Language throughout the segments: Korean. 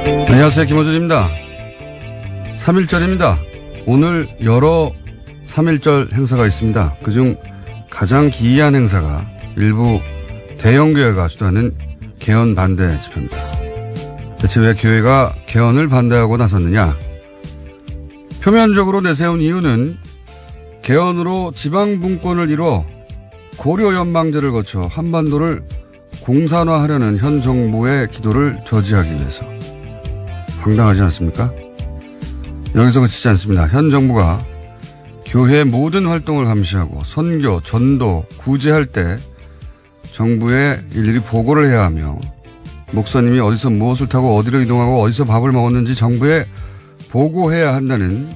안녕하세요. 김호준입니다. 3.1절입니다. 오늘 여러 3.1절 행사가 있습니다. 그중 가장 기이한 행사가 일부 대형교회가 주도하는 개헌 반대 집회입니다. 대체 왜 교회가 개헌을 반대하고 나섰느냐? 표면적으로 내세운 이유는 개헌으로 지방분권을 이뤄 고려연방제를 거쳐 한반도를 공산화하려는 현 정부의 기도를 저지하기 위해서. 황당하지 않습니까? 여기서 그치지 않습니다. 현 정부가 교회의 모든 활동을 감시하고 선교, 전도, 구제할 때 정부에 일일이 보고를 해야 하며 목사님이 어디서 무엇을 타고 어디로 이동하고 어디서 밥을 먹었는지 정부에 보고해야 한다는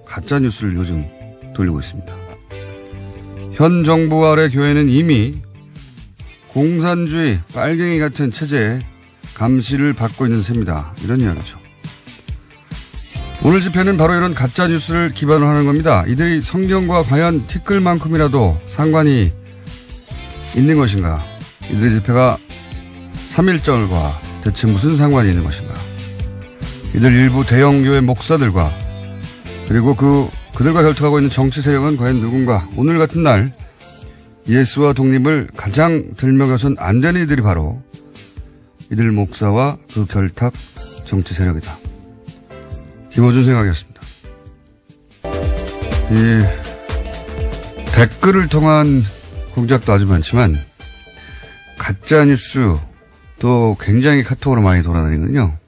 가짜뉴스를 요즘 돌리고 있습니다. 현 정부 아래 교회는 이미 공산주의 빨갱이 같은 체제에 감시를 받고 있는 셈이다. 이런 이야기죠. 오늘 집회는 바로 이런 가짜뉴스를 기반으로 하는 겁니다. 이들이 성경과 과연 티끌만큼이라도 상관이 있는 것인가? 이들의 집회가 3.1절과 대체 무슨 상관이 있는 것인가? 이들 일부 대형교회 목사들과 그리고 그들과 결투하고 있는 정치 세력은 과연 누군가? 오늘 같은 날 예수와 독립을 가장 들먹여선 안 되는 이들이 바로 이들 목사와 그 결탁 정치 세력이다. 김호준 생각이었습니다. 이 댓글을 통한 공작도 아주 많지만 가짜뉴스도 굉장히 카톡으로 많이 돌아다니거든요.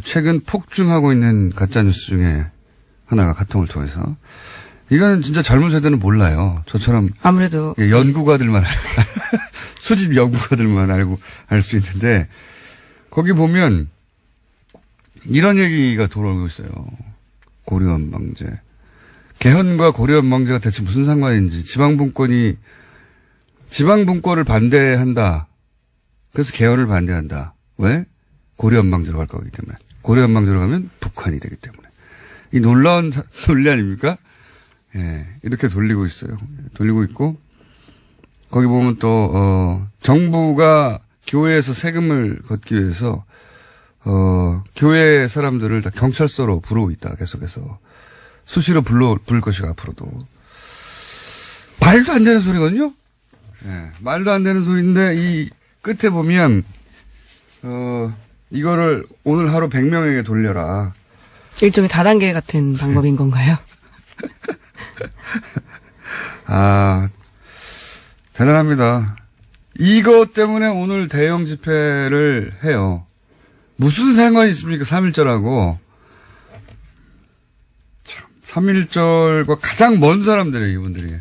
최근 폭증하고 있는 가짜뉴스 중에 하나가 카톡을 통해서. 이거는 진짜 젊은 세대는 몰라요. 저처럼. 아무래도. 연구가들만, 수집 연구가들만 알 수 있는데, 거기 보면, 이런 얘기가 돌아오고 있어요. 고려연방제. 개헌과 고려연방제가 대체 무슨 상관인지, 지방분권을 반대한다. 그래서 개헌을 반대한다. 왜? 고려연방제로 갈 거기 때문에. 고려연방제로 가면 북한이 되기 때문에. 이 놀라운 논리 아닙니까? 예, 이렇게 돌리고 있어요. 돌리고 있고, 거기 보면 또, 정부가 교회에서 세금을 걷기 위해서, 교회 사람들을 다 경찰서로 부르고 있다, 계속해서. 수시로 부를 것이고, 앞으로도. 말도 안 되는 소리거든요? 예, 말도 안 되는 소리인데, 이 끝에 보면, 이거를 오늘 하루 100명에게 돌려라. 일종의 다단계 같은 방법인 건가요? 아, 대단합니다. 이것 때문에 오늘 대형 집회를 해요. 무슨 상관이 있습니까? 3.1절하고. 3.1절과 가장 먼 사람들이에요, 이분들이.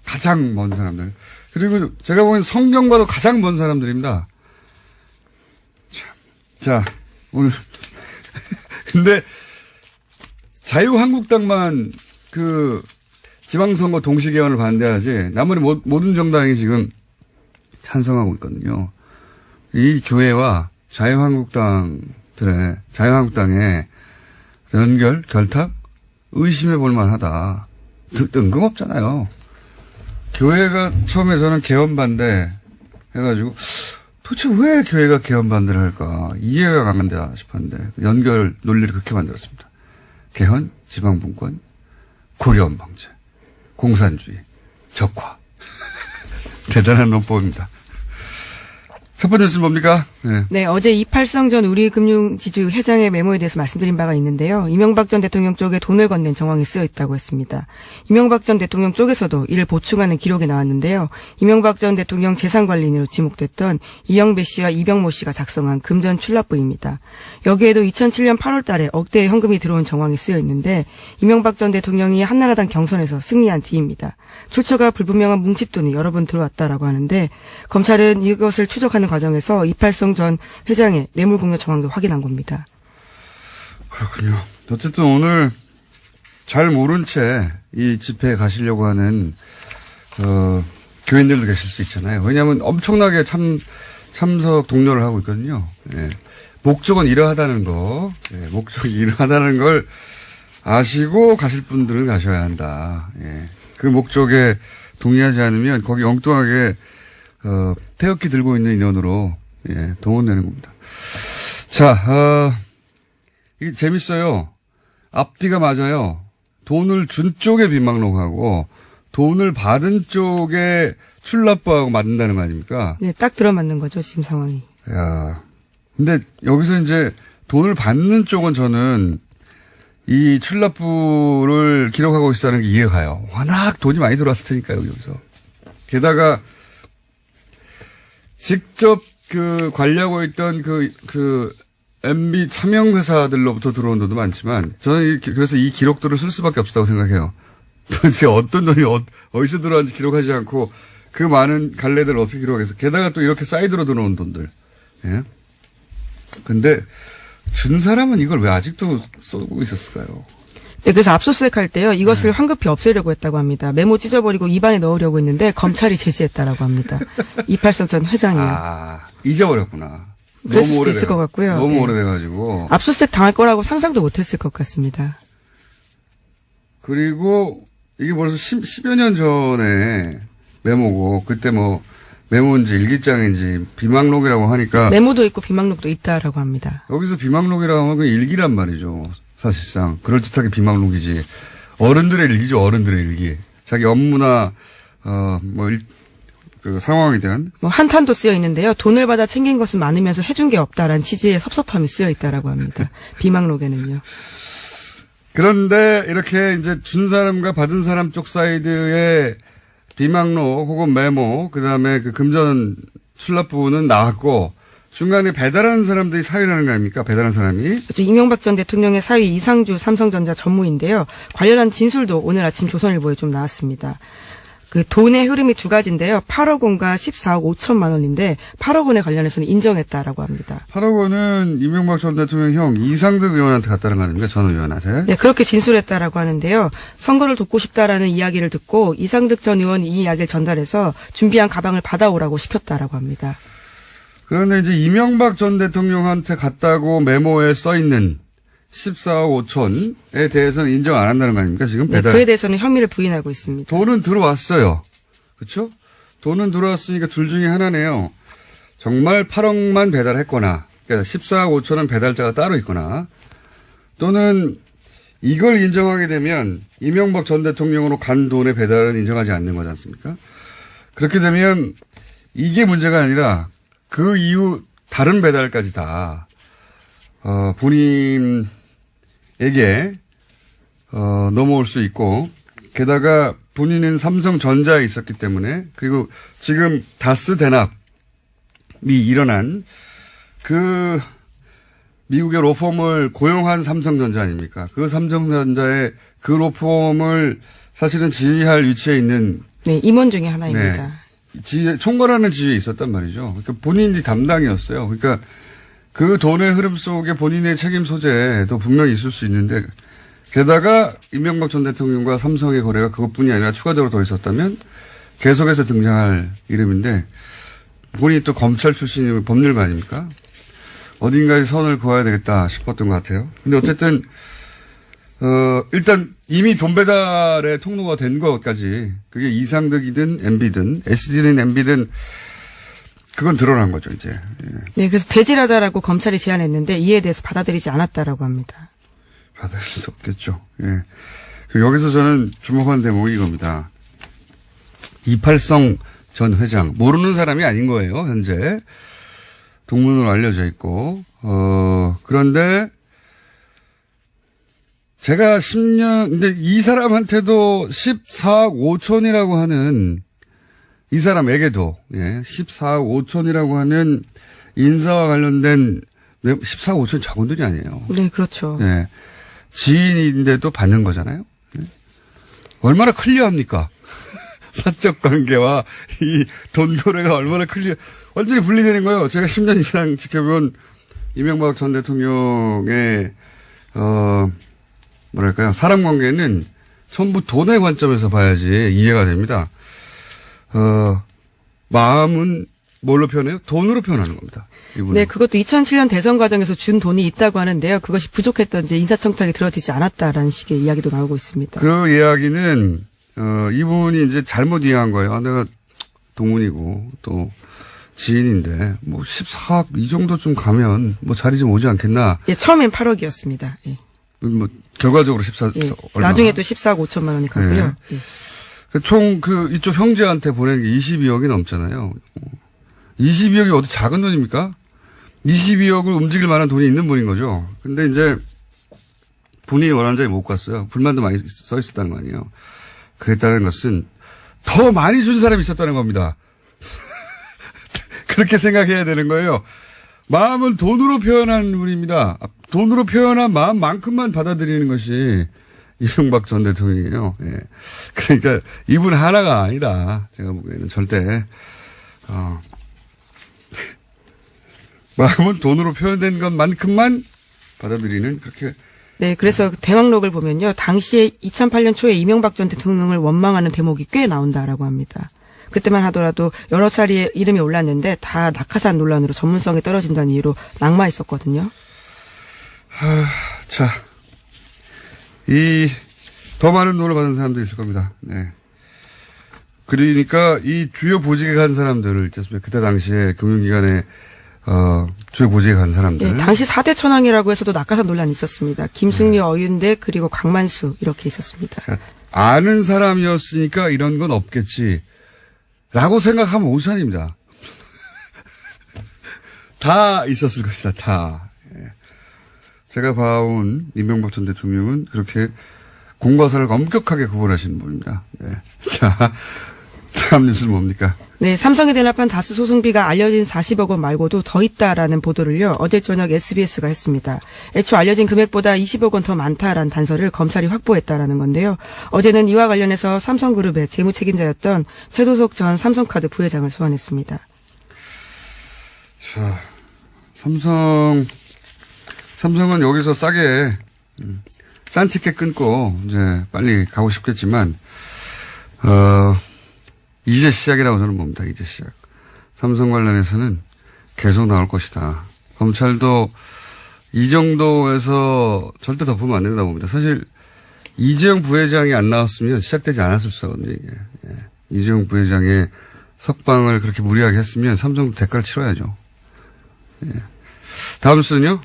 가장 먼 사람들. 그리고 제가 보기엔 성경과도 가장 먼 사람들입니다. 자, 오늘. 근데 자유한국당만 지방선거 동시개헌을 반대하지 나머지 모든 정당이 지금 찬성하고 있거든요. 이 교회와 자유한국당의 연결, 결탁 의심해 볼 만하다. 뜬금없잖아요. 교회가 처음에 저는 개헌 반대 해가지고 도대체 왜 교회가 개헌 반대를 할까 이해가 안 간다 싶었는데 연결 논리를 그렇게 만들었습니다. 개헌, 지방분권, 고려연방제, 공산주의, 적화. 대단한 논법입니다. 첫 번째 뉴스는 뭡니까? 네, 어제 이팔성 전 우리금융지주 회장의 메모에 대해서 말씀드린 바가 있는데요. 이명박 전 대통령 쪽에 돈을 건넨 정황이 쓰여 있다고 했습니다. 이명박 전 대통령 쪽에서도 이를 보충하는 기록이 나왔는데요. 이명박 전 대통령 재산관리인으로 지목됐던 이영배 씨와 이병모 씨가 작성한 금전 출납부입니다. 여기에도 2007년 8월 달에 억대의 현금이 들어온 정황이 쓰여 있는데 이명박 전 대통령이 한나라당 경선에서 승리한 뒤입니다. 출처가 불분명한 뭉칫돈이 여러 번 들어왔다라고 하는데 검찰은 이것을 추적하는 과정에서 이팔성 전 회장의 뇌물공여 정황도 확인한 겁니다. 그렇군요. 어쨌든 오늘 잘 모른 채 이 집회에 가시려고 하는 교인들도 계실 수 있잖아요. 왜냐하면 엄청나게 참석 독려를 하고 있거든요. 예. 목적은 이러하다는 거, 목적이 이러하다는 걸 아시고 가실 분들은 가셔야 한다. 예. 그 목적에 동의하지 않으면 거기 엉뚱하게 태극기 들고 있는 인원으로 동원되는 겁니다. 자, 이게 재밌어요. 앞뒤가 맞아요. 돈을 준 쪽에 비망록하고 돈을 받은 쪽에 출납부하고 맞는다는 거 아닙니까? 네, 딱 들어맞는 거죠, 지금 상황이. 야, 근데 여기서 이제 돈을 받는 쪽은 저는 이 출납부를 기록하고 있다는 게 이해가 가요. 워낙 돈이 많이 들어왔을 테니까요, 여기서. 게다가 직접 관리하고 있던 MB 차명 회사들로부터 들어온 돈도 많지만 저는 그래서 이 기록들을 쓸 수밖에 없다고 생각해요. 도대체 어떤 돈이 어디서 들어왔는지 기록하지 않고 그 많은 갈래들을 어떻게 기록하겠어. 게다가 또 이렇게 사이드로 들어온 돈들. 예. 근데 준 사람은 이걸 왜 아직도 쏘고 있었을까요? 네, 그래서 압수수색 할 때요, 이것을 황급히 없애려고 했다고 합니다. 메모 찢어버리고 입안에 넣으려고 했는데 검찰이 제지했다라고 합니다. 이팔성 전 회장이요. 아, 잊어버렸구나. 그랬을 수도 있을 것 같고요. 너무 네. 오래돼가지고. 압수수색 당할 거라고 상상도 못했을 것 같습니다. 그리고 이게 벌써 10여 년 전에 메모고 그때 뭐 메모인지 일기장인지 비망록이라고 하니까 메모도 있고 비망록도 있다라고 합니다. 여기서 비망록이라고 하면 그 일기란 말이죠. 사실상 그럴듯하게 비망록이지. 어른들의 일기죠. 어른들의 일기. 자기 업무나 그 상황에 대한 뭐 한탄도 쓰여 있는데요. 돈을 받아 챙긴 것은 많으면서 해준 게 없다라는 취지의 섭섭함이 쓰여 있다라고 합니다. 비망록에는요. 그런데 이렇게 이제 준 사람과 받은 사람 쪽 사이드의 비망록 혹은 메모, 그 다음에 그 금전 출납 부분은 나왔고, 중간에 배달하는 사람들이 사위라는 거 아닙니까? 배달한 사람이. 그렇죠. 이명박 전 대통령의 사위 이상주 삼성전자 전무인데요. 관련한 진술도 오늘 아침 조선일보에 좀 나왔습니다. 그 돈의 흐름이 두 가지인데요. 8억 원과 14억 5천만 원인데 8억 원에 관련해서는 인정했다라고 합니다. 8억 원은 이명박 전 대통령 형 이상득 의원한테 갔다는 거 아닙니까? 전 의원한테. 네, 그렇게 진술했다라고 하는데요. 선거를 돕고 싶다라는 이야기를 듣고 이상득 전 의원이 이 이야기를 전달해서 준비한 가방을 받아오라고 시켰다라고 합니다. 그런데 이제 이명박 전 대통령한테 갔다고 메모에 써 있는 14억 5천에 대해서는 인정 안 한다는 거 아닙니까? 지금 배달. 네, 그에 대해서는 혐의를 부인하고 있습니다. 돈은 들어왔어요. 그렇죠? 돈은 들어왔으니까 둘 중에 하나네요. 정말 8억만 배달했거나, 그러니까 14억 5천은 배달자가 따로 있거나, 또는 이걸 인정하게 되면 이명박 전 대통령으로 간 돈의 배달은 인정하지 않는 거지 않습니까? 그렇게 되면 이게 문제가 아니라 그 이후 다른 배달까지 다 본인에게 넘어올 수 있고, 게다가 본인은 삼성전자에 있었기 때문에, 그리고 지금 다스 대납이 일어난 그 미국의 로펌을 고용한 삼성전자 아닙니까? 그 삼성전자의 그 로펌을 사실은 지휘할 위치에 있는. 네, 임원 중에 하나입니다. 네, 총괄하는 지위에 있었단 말이죠. 그러니까 본인이 담당이었어요. 그러니까 그 돈의 흐름 속에 본인의 책임 소재도 분명히 있을 수 있는데, 게다가 이명박 전 대통령과 삼성의 거래가 그것뿐이 아니라 추가적으로 더 있었다면 계속해서 등장할 이름인데, 본인이 또 검찰 출신이면 법률가 아닙니까? 어딘가에 선을 그어야 되겠다 싶었던 것 같아요. 근데 어쨌든 일단 이미 돈 배달의 통로가 된 것까지, 그게 이상득이든 MB든 SD든 MB든 그건 드러난 거죠, 이제. 예. 네, 그래서 대질하자라고 검찰이 제안했는데 이에 대해서 받아들이지 않았다라고 합니다. 받을 수 없겠죠. 예. 여기서 저는 주목한 대목이 이겁니다. 이팔성 전 회장. 모르는 사람이 아닌 거예요, 현재. 동문으로 알려져 있고. 그런데 제가 10년, 근데 이 사람한테도 14억 5천이라고 하는, 이 사람에게도, 예, 14억 5천이라고 하는 인사와 관련된 14억 5천 작은 돈이 아니에요. 네, 그렇죠. 예. 지인인데도 받는 거잖아요. 예? 얼마나 클리어합니까? 사적 관계와 이 돈 거래가 얼마나 완전히 분리되는 거예요. 제가 10년 이상 지켜본 이명박 전 대통령의, 뭐랄까요. 사람 관계는 전부 돈의 관점에서 봐야지 이해가 됩니다. 마음은 뭘로 표현해요? 돈으로 표현하는 겁니다. 이분은. 네, 그것도 2007년 대선 과정에서 준 돈이 있다고 하는데요. 그것이 부족했던지 인사청탁이 들어지지 않았다라는 식의 이야기도 나오고 있습니다. 그 이야기는 이분이 이제 잘못 이해한 거예요. 내가 동문이고 또 지인인데 뭐 14억 이 정도 좀 가면 뭐 자리 좀 오지 않겠나. 예, 처음엔 8억이었습니다. 예. 뭐 결과적으로 14 예. 얼마. 나중에 또 14억 5천만 원이 가고요. 예. 총 이쪽 형제한테 보낸 게 22억이 넘잖아요. 22억이 어디 작은 돈입니까? 22억을 움직일 만한 돈이 있는 분인 거죠. 근데 이제 본인이 원하는 자리에 못 갔어요. 불만도 많이 써 있었다는 거 아니에요. 그랬다는 것은 더 많이 준 사람이 있었다는 겁니다. 그렇게 생각해야 되는 거예요. 마음을 돈으로 표현한 분입니다. 돈으로 표현한 마음만큼만 받아들이는 것이 이명박 전 대통령이에요. 예. 그러니까 이분 하나가 아니다. 제가 보기에는 절대 마음은 돈으로 표현된 것만큼만 받아들이는 그렇게. 네, 그래서 대왕록을 보면요. 당시에 2008년 초에 이명박 전 대통령을 원망하는 대목이 꽤 나온다라고 합니다. 그때만 하더라도 여러 차례 이름이 올랐는데 다 낙하산 논란으로 전문성이 떨어진다는 이유로 낙마했었거든요. 자, 더 많은 돈을 받은 사람도 있을 겁니다. 네. 그러니까 이 주요 보직에 간 사람들을 있었습니다. 그때 당시에 금융기관에 주요 보직에 간 사람들. 네, 당시 4대 천왕이라고 해서도 낙하산 논란이 있었습니다. 김승리, 어윤대 그리고 강만수 이렇게 있었습니다. 아는 사람이었으니까 이런 건 없겠지. 라고 생각하면 오산입니다. 다 있었을 것이다, 다. 예. 제가 봐온 이명박 전 대통령은 그렇게 공과사를 엄격하게 구분하시는 분입니다. 네. 자, 다음 뉴스는 뭡니까? 네, 삼성에 대납한 다스 소송비가 알려진 40억 원 말고도 더 있다라는 보도를요, 어제 저녁 SBS가 했습니다. 애초 알려진 금액보다 20억 원 더 많다라는 단서를 검찰이 확보했다라는 건데요. 어제는 이와 관련해서 삼성그룹의 재무 책임자였던 최도석 전 삼성카드 부회장을 소환했습니다. 자, 삼성은 여기서 싸게, 싼 티켓 끊고, 이제 빨리 가고 싶겠지만, 이제 시작이라고 저는 봅니다. 이제 시작. 삼성 관련해서는 계속 나올 것이다. 검찰도 이 정도에서 절대 덮으면 안 된다고 봅니다. 사실 이재용 부회장이 안 나왔으면 시작되지 않았을 수 있거든요. 이게. 예. 이재용 부회장의 석방을 그렇게 무리하게 했으면 삼성도 대가를 치러야죠. 예. 다음 수는요?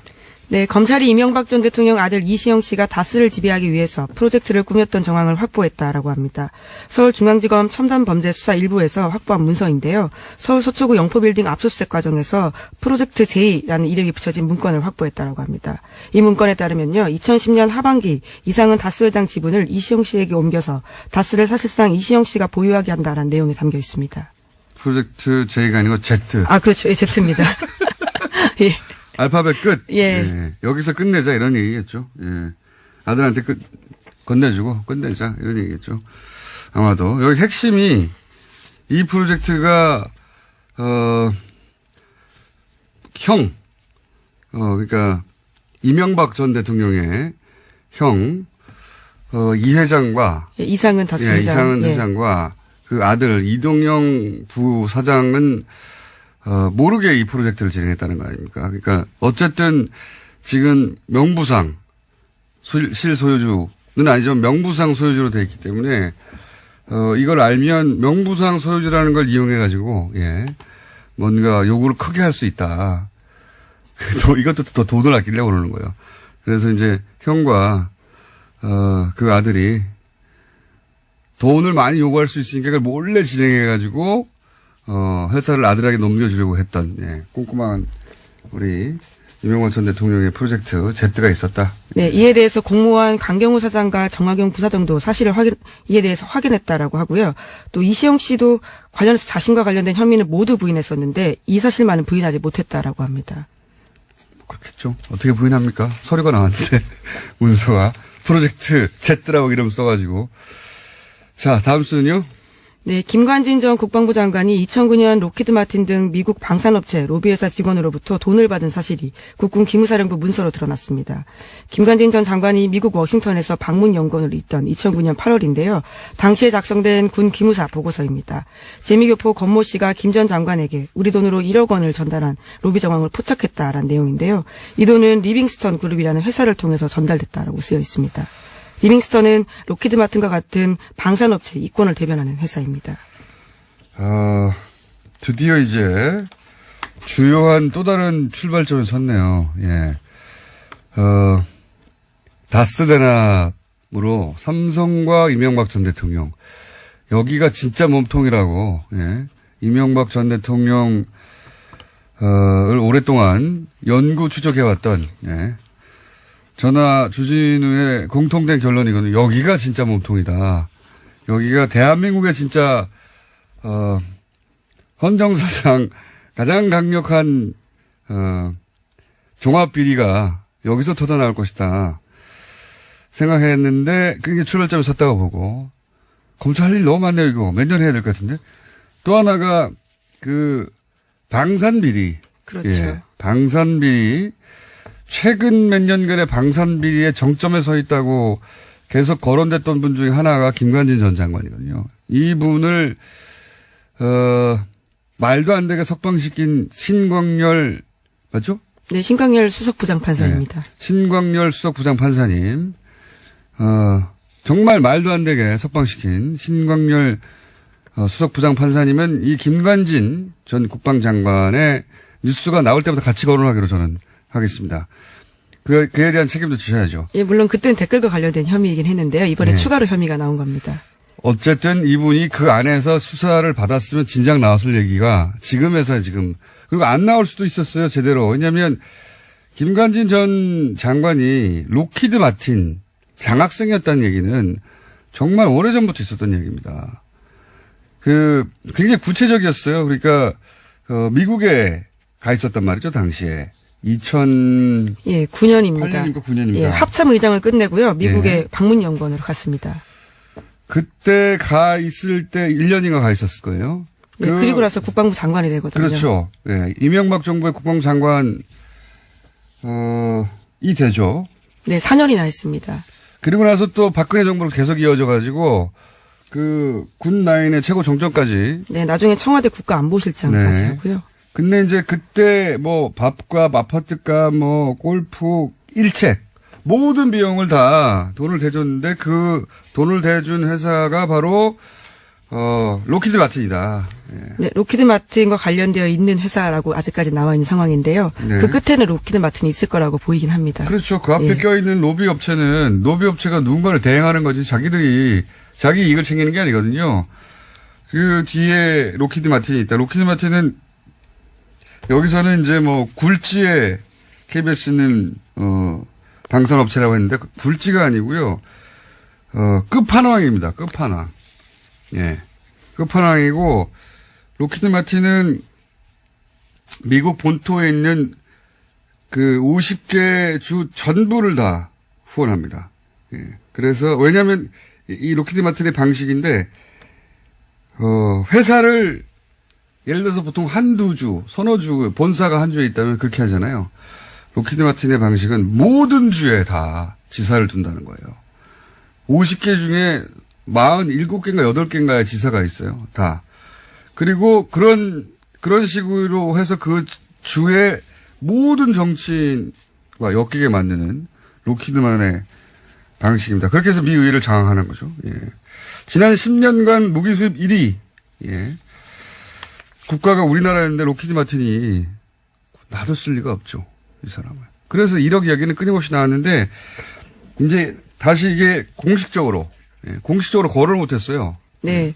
네, 검찰이 이명박 전 대통령 아들 이시영 씨가 다스를 지배하기 위해서 프로젝트를 꾸몄던 정황을 확보했다라고 합니다. 서울중앙지검 첨단범죄수사 1부에서 확보한 문서인데요. 서울 서초구 영포빌딩 압수수색 과정에서 프로젝트 J라는 이름이 붙여진 문건을 확보했다라고 합니다. 이 문건에 따르면요, 2010년 하반기 이상은 다스 회장 지분을 이시영 씨에게 옮겨서 다스를 사실상 이시영 씨가 보유하게 한다라는 내용이 담겨 있습니다. 프로젝트 J가 아니고 Z. 아, 그렇죠. 예, Z입니다. 예. 알파벳 끝. 예. 예. 여기서 끝내자 이런 얘기겠죠. 예. 아들한테 건네주고 끝내자 이런 얘기겠죠. 아마도 여기 핵심이 이 프로젝트가 그러니까 이명박 전 대통령의 형 이 회장과 예, 이상은 다스 예, 회장. 이상은 예. 회장과 그 아들 이동영 부사장은 모르게 이 프로젝트를 진행했다는 거 아닙니까? 그러니까 어쨌든 지금 명부상 실소유주는 아니지만 명부상 소유주로 되어 있기 때문에 이걸 알면 명부상 소유주라는 걸 이용해 가지고 예 뭔가 요구를 크게 할 수 있다. 이것도 더 돈을 아끼려고 그러는 거예요. 그래서 이제 형과 그 아들이 돈을 많이 요구할 수 있으니까 그걸 몰래 진행해 가지고 회사를 아들에게 넘겨주려고 했던, 예, 꼼꼼한 우리 이명박 전 대통령의 프로젝트 Z가 있었다. 네, 이에 대해서 공모한 강경호 사장과 정학용 부사장도 사실을 이에 대해서 확인했다라고 하고요. 또 이시영 씨도 관련해서 자신과 관련된 혐의는 모두 부인했었는데 이 사실만은 부인하지 못했다라고 합니다. 그렇겠죠. 어떻게 부인합니까? 서류가 나왔는데, 문서가. 프로젝트 Z라고 이름 써가지고. 자, 다음 수는요? 네, 김관진 전 국방부 장관이 2009년 로키드 마틴 등 미국 방산업체 로비회사 직원으로부터 돈을 받은 사실이 국군 기무사령부 문서로 드러났습니다. 김관진 전 장관이 미국 워싱턴에서 방문 연구원을 잇던 2009년 8월인데요. 당시에 작성된 군 기무사 보고서입니다. 재미교포 권모 씨가 김 전 장관에게 우리 돈으로 1억 원을 전달한 로비 정황을 포착했다라는 내용인데요. 이 돈은 리빙스턴 그룹이라는 회사를 통해서 전달됐다라고 쓰여 있습니다. 리빙스턴은 로키드 마틴과 같은 방산업체 이권을 대변하는 회사입니다. 드디어 이제 주요한 또 다른 출발점에 섰네요. 예. 다스 대납으로 삼성과 이명박 전 대통령. 여기가 진짜 몸통이라고, 예. 이명박 전 대통령, 을 오랫동안 연구 추적해왔던, 예. 저나 주진우의 공통된 결론이거든요. 여기가 진짜 몸통이다. 여기가 대한민국의 진짜, 헌정사상 가장 강력한, 종합비리가 여기서 터져나올 것이다. 생각했는데, 그게 출발점에 섰다고 보고, 검찰 할 일 너무 많네요, 이거. 몇 년 해야 될 것 같은데. 또 하나가, 방산비리. 그렇죠. 예, 방산비리. 최근 몇 년간의 방산비리의 정점에 서 있다고 계속 거론됐던 분 중에 하나가 김관진 전 장관이거든요. 이분을, 말도 안 되게 석방시킨 신광열, 맞죠? 네, 신광열 수석 부장판사입니다. 네, 신광열 수석 부장판사님. 정말 말도 안 되게 석방시킨 신광열 수석 부장판사님은 이 김관진 전 국방장관의 뉴스가 나올 때부터 같이 거론하기로 저는 하겠습니다. 그에 대한 책임도 지셔야죠. 예, 물론 그때는 댓글과 관련된 혐의이긴 했는데요. 이번에 네. 추가로 혐의가 나온 겁니다. 어쨌든 이분이 그 안에서 수사를 받았으면 진작 나왔을 얘기가 지금에서 지금, 그리고 안 나올 수도 있었어요, 제대로. 왜냐하면 김관진 전 장관이 로키드 마틴 장학생이었다는 얘기는 정말 오래전부터 있었던 얘기입니다. 굉장히 구체적이었어요. 그러니까, 미국에 가 있었단 말이죠, 당시에. 예, 9년입니다. 8년인가 9년입니다. 예, 합참 의장을 끝내고요. 미국의 예. 방문연구원으로 갔습니다. 그때 가 있을 때 1년인가 가 있었을 거예요. 네, 그리고 나서 국방부 장관이 되거든요. 그렇죠. 예, 이명박 정부의 국방부 장관, 이 되죠. 네, 4년이나 했습니다. 그리고 나서 또 박근혜 정부로 계속 이어져 가지고, 군 라인의 최고 정점까지. 네, 나중에 청와대 국가안보실장까지 네. 하고요. 근데 이제 그때 밥값, 아파트값, 골프, 일책, 모든 비용을 다 돈을 대줬는데 그 돈을 대준 회사가 바로, 로키드 마틴이다. 예. 네, 로키드 마틴과 관련되어 있는 회사라고 아직까지 나와 있는 상황인데요. 네. 그 끝에는 로키드 마틴이 있을 거라고 보이긴 합니다. 그렇죠. 그 앞에 예. 껴있는 로비 업체는 로비 업체가 누군가를 대행하는 거지 자기들이 자기 이익을 챙기는 게 아니거든요. 그 뒤에 로키드 마틴이 있다. 로키드 마틴은 여기서는 이제 굴지에 KBS는 방산업체라고 했는데 굴지가 아니고요. 끝판왕입니다. 끝판왕. 예. 끝판왕이고 로키드 마틴은 미국 본토에 있는 50개 주 전부를 다 후원합니다. 예. 그래서 왜냐하면 이 로키드 마틴의 방식인데 회사를 예를 들어서 보통 한두 주, 서너 주, 본사가 한 주에 있다면 그렇게 하잖아요. 로키드 마틴의 방식은 모든 주에 다 지사를 둔다는 거예요. 50개 중에 47개인가 8개인가의 지사가 있어요. 다. 그리고 그런 식으로 해서 그 주의 모든 정치인과 엮이게 만드는 로키드만의 방식입니다. 그렇게 해서 미 의회를 장악하는 거죠. 예. 지난 10년간 무기 수입 1위. 예. 국가가 우리나라였는데 로키드 마틴이 놔뒀을 리가 없죠. 이 사람을. 그래서 1억 이야기는 끊임없이 나왔는데 이제 다시 이게 공식적으로 거론을 못했어요. 네.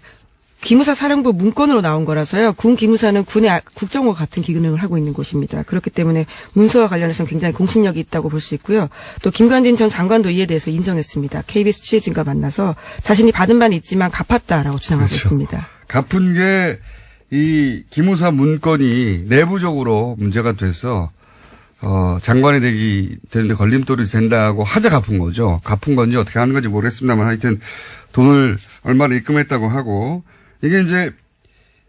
기무사 사령부 문건으로 나온 거라서요. 군 기무사는 군의 국정과 같은 기능을 하고 있는 곳입니다. 그렇기 때문에 문서와 관련해서는 굉장히 공신력이 있다고 볼 수 있고요. 또 김관진 전 장관도 이에 대해서 인정했습니다. KBS 취재진과 만나서 자신이 받은 바는 있지만 갚았다라고 주장하고 그렇죠. 있습니다. 갚은 게 이 기무사 문건이 내부적으로 문제가 돼서 장관이 되는데 걸림돌이 된다고 하자 갚은 거죠. 갚은 건지 어떻게 하는 건지 모르겠습니다만 하여튼 돈을 얼마나 입금했다고 하고 이게 이제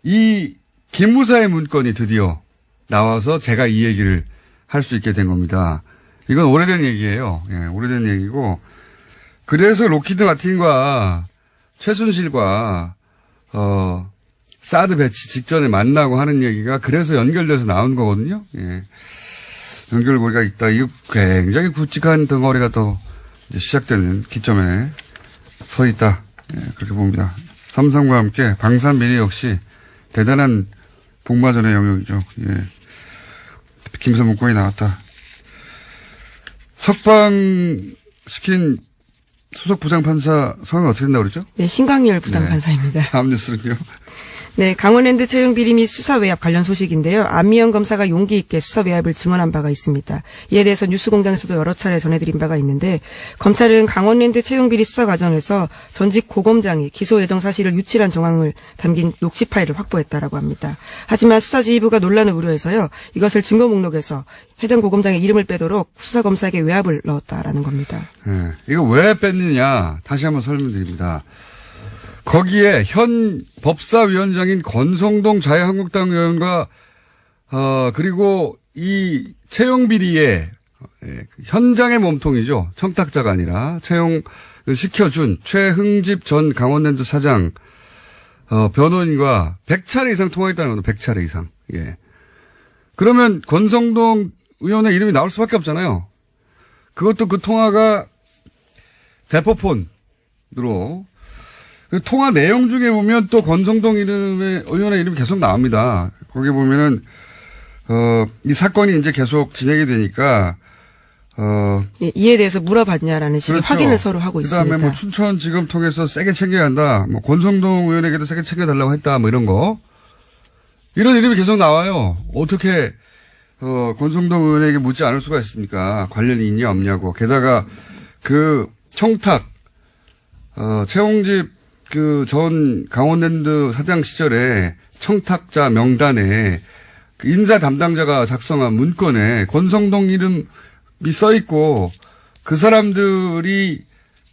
이 기무사의 문건이 드디어 나와서 제가 이 얘기를 할 수 있게 된 겁니다. 이건 오래된 얘기예요. 예, 오래된 얘기고 그래서 로키드 마틴과 최순실과 사드 배치 직전에 만나고 하는 얘기가 그래서 연결돼서 나온 거거든요. 예. 연결고리가 있다. 이거 굉장히 굵직한 덩어리가 또 이제 시작되는 기점에 서 있다. 예, 그렇게 봅니다. 삼성과 함께 방산비리 역시 대단한 복마전의 영역이죠. 예. 김선 문건이 나왔다. 석방시킨 수석 부장판사 성함이 어떻게 된다고 그랬죠? 네, 신광열 부장판사입니다. 다음 뉴스는요. 네, 강원랜드 채용 비리 및 수사 외압 관련 소식인데요. 안미영 검사가 용기 있게 수사 외압을 증언한 바가 있습니다. 이에 대해서 뉴스공장에서도 여러 차례 전해드린 바가 있는데 검찰은 강원랜드 채용 비리 수사 과정에서 전직 고검장이 기소 예정 사실을 유출한 정황을 담긴 녹취 파일을 확보했다라고 합니다. 하지만 수사지휘부가 논란을 우려해서요. 이것을 증거 목록에서 해당 고검장의 이름을 빼도록 수사검사에게 외압을 넣었다라는 겁니다. 네, 이거 왜 뺐느냐 다시 한번 설명드립니다. 거기에 현 법사위원장인 권성동 자유한국당 의원과 그리고 이 채용 비리의 현장의 몸통이죠. 청탁자가 아니라 채용을 시켜준 최흥집 전 강원랜드 사장 변호인과 100차례 이상 통화했다는 겁니다. 100차례 이상. 예. 그러면 권성동 의원의 이름이 나올 수밖에 없잖아요. 그것도 그 통화가 대포폰으로 그 통화 내용 중에 보면 또 권성동 의원의 이름이 계속 나옵니다. 거기 보면은, 이 사건이 이제 계속 진행이 되니까, 예, 이에 대해서 물어봤냐라는 식의 그렇죠. 확인을 서로 하고 있습니다. 그다음에 뭐 춘천지검 통해서 세게 챙겨야 한다. 뭐 권성동 의원에게도 세게 챙겨달라고 했다. 뭐 이런 거. 이런 이름이 계속 나와요. 어떻게, 권성동 의원에게 묻지 않을 수가 있습니까? 관련이 있냐 없냐고. 게다가 그 청탁, 최홍집 전 강원랜드 사장 시절에 청탁자 명단에 그 인사 담당자가 작성한 문건에 권성동 이름이 써 있고 그 사람들이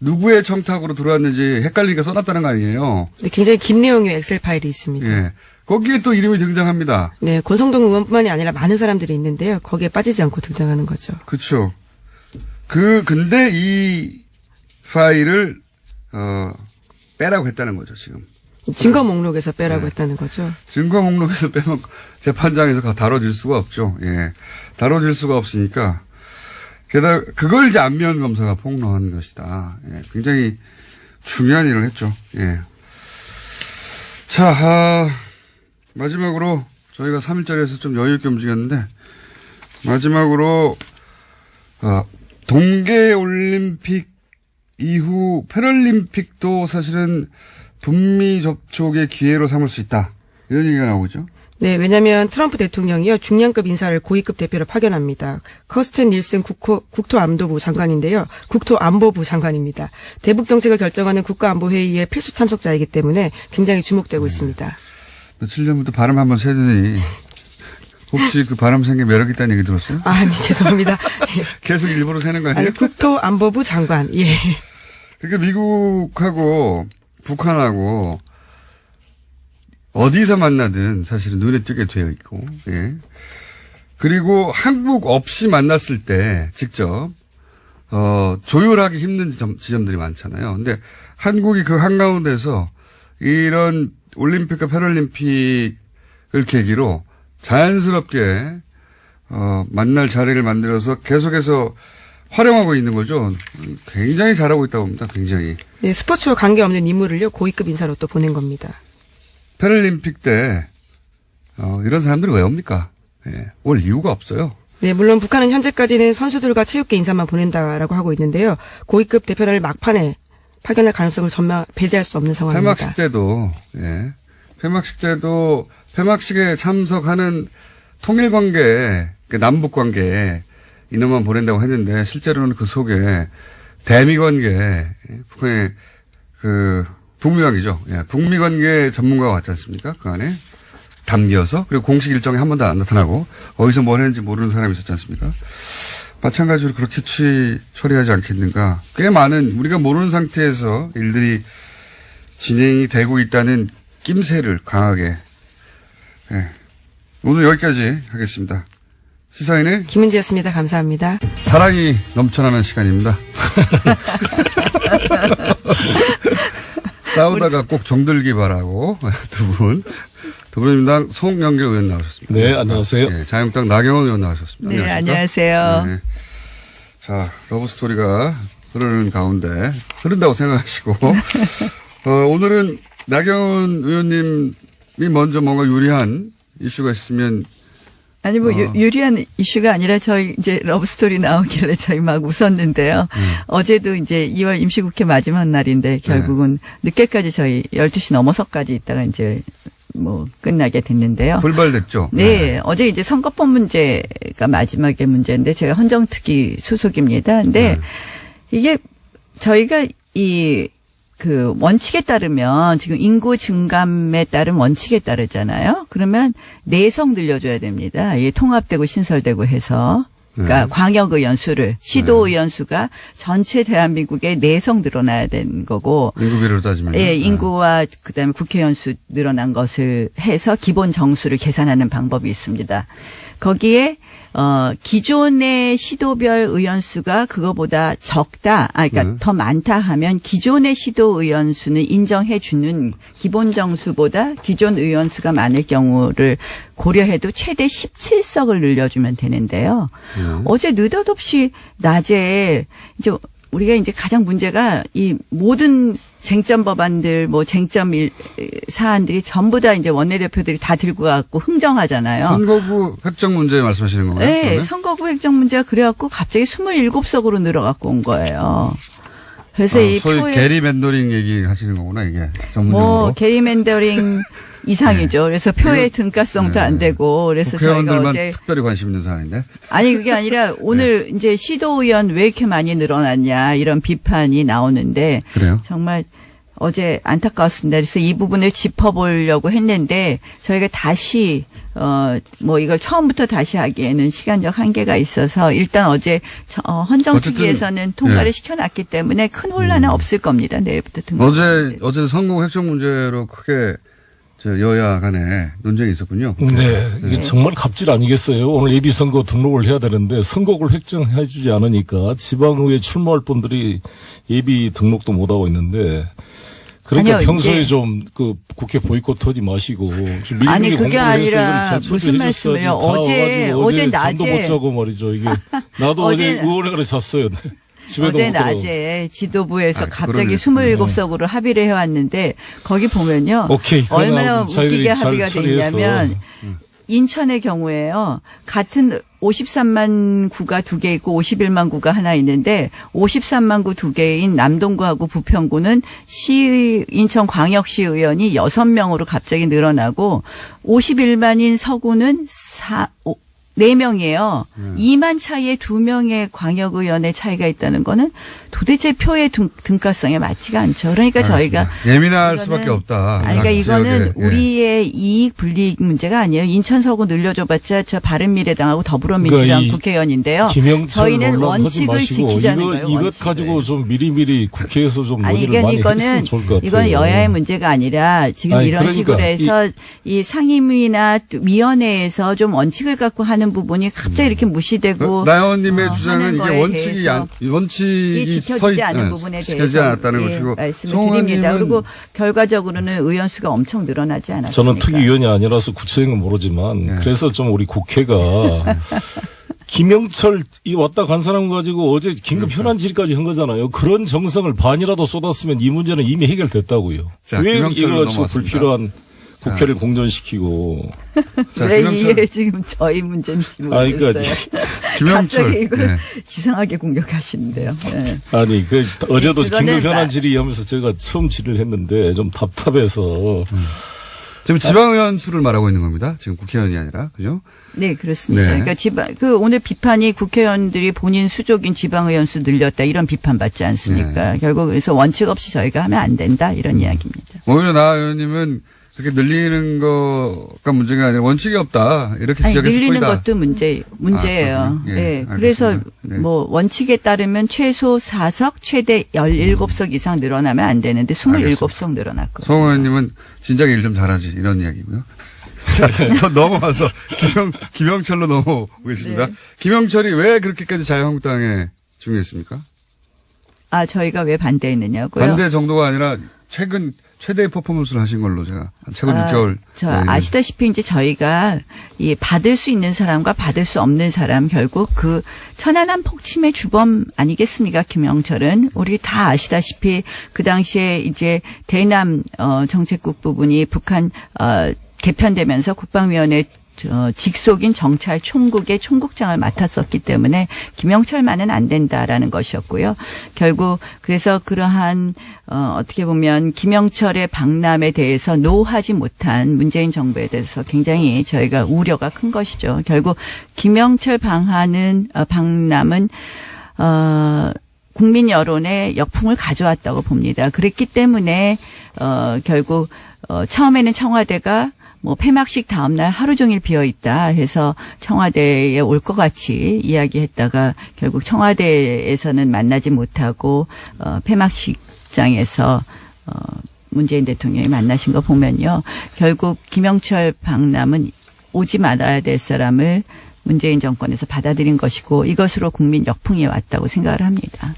누구의 청탁으로 들어왔는지 헷갈리니까 써놨다는 거 아니에요. 네, 굉장히 긴 내용의 엑셀 파일이 있습니다. 예. 거기에 또 이름이 등장합니다. 네, 권성동 의원뿐만이 아니라 많은 사람들이 있는데요. 거기에 빠지지 않고 등장하는 거죠. 그렇죠. 근데 이 파일을 빼라고 했다는 거죠, 지금. 증거 목록에서 빼라고 했다는 거죠. 증거 목록에서 빼면 재판장에서 다뤄질 수가 없죠. 예. 다뤄질 수가 없으니까. 게다가 그걸 이제 안미연 검사가 폭로한 것이다. 예. 굉장히 중요한 일을 했죠. 예. 자, 마지막으로 저희가 3일짜리에서 좀 여유있게 움직였는데, 마지막으로, 동계올림픽 이후 패럴림픽도 사실은 북미 접촉의 기회로 삼을 수 있다. 이런 얘기가 나오고 있죠. 네, 왜냐하면 트럼프 대통령이요 중량급 인사를 고위급 대표로 파견합니다. 커스텐 닐슨 국토안보부 장관인데요. 국토안보부 장관입니다. 대북 정책을 결정하는 국가안보회의의 필수 참석자이기 때문에 굉장히 주목되고 있습니다. 며칠 전부터 발음 한번 세더니 혹시 그 발음 생긴 매력 있다는 얘기 들었어요? 아니 죄송합니다. 계속 일부러 세는 거 아니에요? 아니, 국토안보부 장관. 예. 그러니까 미국하고 북한하고 어디서 만나든 사실은 눈에 띄게 되어 있고, 예. 그리고 한국 없이 만났을 때 직접, 조율하기 힘든 지점들이 많잖아요. 근데 한국이 그 한가운데서 이런 올림픽과 패럴림픽을 계기로 자연스럽게, 만날 자리를 만들어서 계속해서 활용하고 있는 거죠. 굉장히 잘하고 있다고 봅니다. 굉장히. 네, 스포츠와 관계없는 인물을요 고위급 인사로 또 보낸 겁니다. 패럴림픽 때 이런 사람들이 왜 옵니까? 예, 올 이유가 없어요. 네, 물론 북한은 현재까지는 선수들과 체육계 인사만 보낸다라고 하고 있는데요. 고위급 대표를 막판에 파견할 가능성을 전면 배제할 수 없는 상황입니다. 폐막식 때도 폐막식에 참석하는 통일관계, 남북관계 인원만 보낸다고 했는데 실제로는 그 속에 대미관계, 북한의 북미관계죠. 예, 북미관계 전문가가 왔지 않습니까? 그 안에 담겨서 그리고 공식 일정에 한 번도 안 나타나고 어디서 뭘 했는지 모르는 사람이 있었지 않습니까? 마찬가지로 그렇게 처리하지 않겠는가. 꽤 많은 우리가 모르는 상태에서 일들이 진행이 되고 있다는 낌새를 강하게. 예. 오늘 여기까지 하겠습니다. 시사인의 김은지였습니다. 감사합니다. 사랑이 넘쳐나는 시간입니다. 싸우다가 꼭 정들기 바라고 두 분. 더불어민주당 송영길 의원 나오셨습니다. 네, 안녕하세요. 네, 자유한국당 나경원 의원 나오셨습니다. 네, 안녕하세요. 네. 자, 러브스토리가 흐르는 가운데 흐른다고 생각하시고 오늘은 나경원 의원님이 먼저 뭔가 유리한 이슈가 있으면 아니 뭐 유리한 이슈가 아니라 저희 이제 러브스토리 나오길래 저희 막 웃었는데요. 어제도 이제 2월 임시국회 마지막 날인데 결국은 늦게까지 저희 12시 넘어서까지 있다가 이제 뭐 끝나게 됐는데요. 불발됐죠. 네, 어제 이제 선거법 문제가 마지막의 문제인데 제가 헌정특위 소속입니다. 근데 이게 저희가 그 원칙에 따르면 지금 인구 증감에 따른 원칙에 따르잖아요. 그러면 내석 늘려줘야 됩니다. 이게 통합되고 신설되고 해서. 그러니까 광역의원 수를 시도의원 수가 전체 대한민국의 내석 늘어나야 되는 거고. 인구비로 따지면. 예, 인구와 그다음에 국회의원 수 늘어난 것을 해서 기본 정수를 계산하는 방법이 있습니다. 거기에 기존의 시도별 의원 수가 그거보다 적다, 그러니까 더 많다 하면 기존의 시도 의원 수는 인정해 주는 기본 정수보다 기존 의원 수가 많을 경우를 고려해도 최대 17석을 늘려주면 되는데요. 어제 느닷없이 낮에 이제 우리가 이제 가장 문제가 이 모든 쟁점 법안들, 뭐 쟁점 사안들이 전부 다 이제 원내대표들이 다 들고 가고 흥정하잖아요. 선거구 획정 문제 말씀하시는 건가요? 네, 그러면? 선거구 획정 문제가 그래갖고 갑자기 27석으로 늘어갖고 온 거예요. 그래서 이 소위 표에 게리맨더링 얘기 하시는 거구나, 이게. 전문용어로. 뭐 게리맨더링 이상이죠. 그래서 표의 등가성도 안 되고 그래서 저희가 국회의원들만 어제 특별히 관심 있는 사안인데. 아니 그게 아니라 오늘 이제 시도의원 왜 이렇게 많이 늘어났냐 이런 비판이 나오는데 그래요? 정말 어제 안타까웠습니다. 그래서 이 부분을 짚어보려고 했는데 저희가 다시 뭐 이걸 처음부터 다시 하기에는 시간적 한계가 있어서 일단 어제 헌정특위에서는 통과를 시켜놨기 때문에 큰 혼란은 없을 겁니다. 내일부터 등록. 어제 선거구 획정 문제로 크게 여야 간에 논쟁이 있었군요. 네, 이게 정말 갑질 아니겠어요? 오늘 예비선거 등록을 해야 되는데 선거구를 획정해주지 않으니까 지방의회 출마할 분들이 예비 등록도 못하고 있는데 그러니까 아니요, 평소에 이제 좀 그 국회 보이콧하지 마시고 좀 미리미리 아니 그게 공부를 해서 아니라 이걸 제출을 무슨 해줬어야지. 말씀이에요? 어제 잠도 못 낮에 자고 말이죠. 이게 나도 어제 의원회관에 잤어요. 집에도 어제 못 들어가고. 낮에 지도부에서 갑자기 그러네. 27석으로 합의를 해왔는데 거기 보면요. 오케이, 얼마나 그건 자기들이 웃기게 잘 합의가 돼 처리해서. 있냐면 인천의 경우에요. 같은 53만 구가 2개 있고 51만 구가 하나 있는데 53만 구 2개인 남동구하고 부평구는 인천광역시 의원이 6명으로 갑자기 늘어나고 51만인 서구는 4명이에요. 2만 차이에 2명의 광역의원의 차이가 있다는 거는 도대체 표의 등가성에 맞지가 않죠. 그러니까 저희가 예민할 이거는- 수밖에 없다. 그러니까 이거는 지역에. 예. 우리의 이익 불이익 문제가 아니에요. 인천 서구 늘려줘봤자 저 바른미래당하고 더불어민주당 그러니까 이 국회의원인데요. 김영철 저희는 논란 하지 원칙을 마시고 지키자는 이거 거예요. 이것 원칙을. 가지고 좀 미리미리 국회에서 좀 아니, 논의를 많이 이거는 했으면 좋을 것 같아요. 이건 여야의 문제가 아니라 지금 아니, 이런 그러니까 식으로 해서 이 상임위나 또 위원회에서 좀 원칙을 갖고 하는 부분이 갑자기 이렇게 무시되고 나영원님의 주장은 하는 이게 거에 원칙이 대해서 원칙이 지켜지지 않은 부분에 지켜지지 대해서 않았다는 예, 것이고 말씀을 송 드립니다. 의원님은 그리고 결과적으로는 의원 수가 엄청 늘어나지 않았습니까? 저는 특위위원이 아니라서 구체적인 건 모르지만 그래서 좀 우리 국회가 김영철 이 왔다 간 사람 가지고 어제 긴급 현안 질의까지 한 거잖아요. 그런 정성을 반이라도 쏟았으면 이 문제는 이미 해결됐다고요. 자, 왜 김영철로 이거 가지고 넘어왔습니다. 불필요한 국회를 공전시키고. 자, 왜 김영철 이게 지금 저희 문제인지 아니, 모르겠어요. 그러니까 김영철 갑자기 이걸 네. 이상하게 공격하시는데요. 네. 아니 그 어제도 그거는 긴급 현안 질의하면서 제가 처음 질의를 했는데 좀 답답해서 지금 지방의원 수를 말하고 있는 겁니다. 지금 국회의원이 아니라 그죠? 네, 그렇습니다. 네. 그러니까 오늘 비판이 국회의원들이 본인 수족인 지방의원 수 늘렸다 이런 비판 받지 않습니까? 네. 결국 그래서 원칙 없이 저희가 하면 안 된다 이런 이야기입니다. 오히려 나 의원님은 그렇게 늘리는 거가 문제가 아니라 원칙이 없다 이렇게 아니, 지적했을 늘리는 뿐이다. 것도 문제예요. 그렇군요. 예, 네. 알겠습니다. 그래서 네. 뭐 원칙에 따르면 최소 4석 최대 17석 이상 늘어나면 안 되는데 27석 늘어났고. 송 의원님은 진작에 일 좀 잘하지 이런 이야기고요. 자, 더 넘어와서 김영철로 넘어오겠습니다. 네. 김영철이 왜 그렇게까지 자유한국당에 중요했습니까? 아, 저희가 왜 반대했느냐고요? 반대 정도가 아니라 최근 최대의 퍼포먼스를 하신 걸로 제가 최근 6개월. 아시다시피 이제 저희가 이 받을 수 있는 사람과 받을 수 없는 사람 결국 그 천안함 폭침의 주범 아니겠습니까? 김영철은 우리 다 아시다시피 그 당시에 이제 대남 정책국 부분이 북한 개편되면서 국방위원회 직속인 정찰 총국의 총국장을 맡았었기 때문에 김영철만은 안 된다라는 것이었고요. 결국 그래서 그러한 어떻게 보면 김영철의 방남에 대해서 노하지 못한 문재인 정부에 대해서 굉장히 저희가 우려가 큰 것이죠. 결국 김영철 방남은 국민 여론의 역풍을 가져왔다고 봅니다. 그랬기 때문에 결국 처음에는 청와대가 뭐 폐막식 다음날 하루 종일 비어 있다 해서 청와대에 올 것 같이 이야기했다가 결국 청와대에서는 만나지 못하고 폐막식장에서 문재인 대통령이 만나신 거 보면요. 결국 김영철 방남은 오지 말아야 될 사람을 문재인 정권에서 받아들인 것이고 이것으로 국민 역풍이 왔다고 생각을 합니다.